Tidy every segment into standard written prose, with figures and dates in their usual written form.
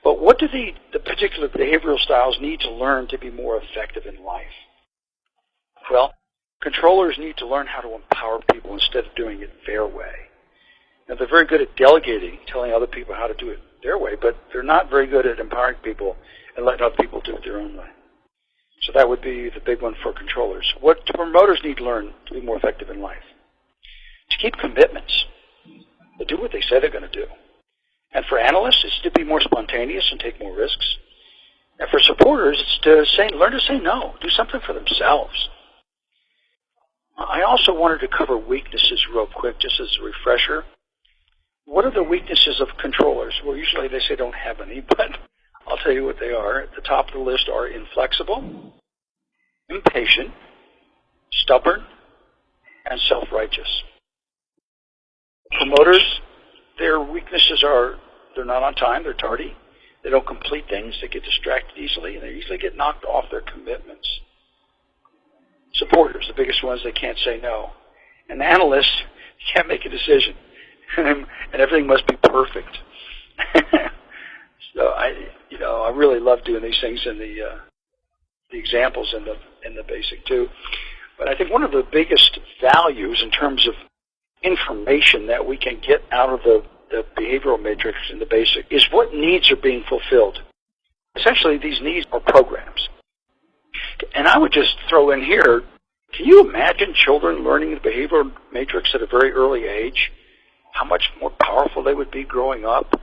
But what do the particular behavioral styles need to learn to be more effective in life? Well, controllers need to learn how to empower people instead of doing it their way. Now, they're very good at delegating, telling other people how to do it their way, but they're not very good at empowering people and letting other people do it their own way. So that would be the big one for controllers. What do promoters need to learn to be more effective in life? To keep commitments. To do what they say they're going to do. And for analysts, it's to be more spontaneous and take more risks. And for supporters, it's to learn to say no. Do something for themselves. I also wanted to cover weaknesses real quick, just as a refresher. What are the weaknesses of controllers? Well, usually they say don't have any, but I'll tell you what they are. At the top of the list are inflexible, impatient, stubborn, and self-righteous. Promoters, their weaknesses are they're not on time, they're tardy, they don't complete things, they get distracted easily, and they easily get knocked off their commitments. Supporters, the biggest ones, they can't say no. And analysts can't make a decision, and everything must be perfect. So I really love doing these things in the examples in the basic too. But I think one of the biggest values in terms of information that we can get out of the behavioral matrix in the basic is what needs are being fulfilled. Essentially, these needs are programs. And I would just throw in here, can you imagine children learning the behavioral matrix at a very early age? How much more powerful they would be growing up,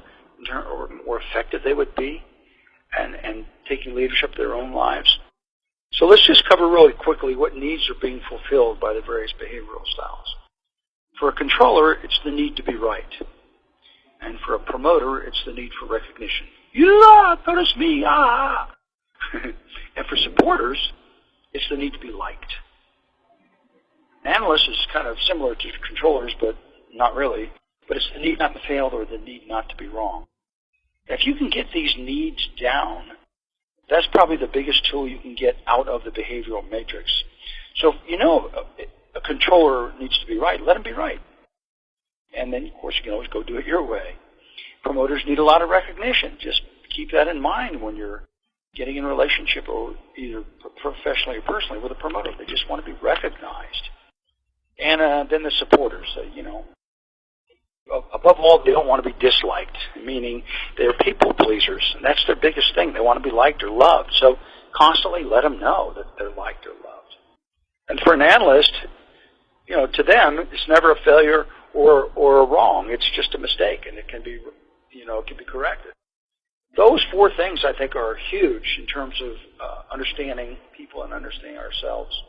or more effective they would be, and taking leadership of their own lives? So let's just cover really quickly what needs are being fulfilled by the various behavioral styles. For a controller, it's the need to be right. And for a promoter, it's the need for recognition. Notice me, And for supporters, it's the need to be liked. Analysts is kind of similar to controllers, but not really. But it's the need not to fail or the need not to be wrong. If you can get these needs down, that's probably the biggest tool you can get out of the behavioral matrix. So, a controller needs to be right. Let him be right. And then, of course, you can always go do it your way. Promoters need a lot of recognition. Just keep that in mind when you're getting in a relationship, or either professionally or personally, with a promoter. They just want to be recognized. And then the supporters, above all, they don't want to be disliked, meaning they're people pleasers, and that's their biggest thing. They want to be liked or loved. So constantly let them know that they're liked or loved. And for an analyst, to them, it's never a failure or a wrong. It's just a mistake, and it can be, it can be corrected. Those four things, I think, are huge in terms of understanding people and understanding ourselves.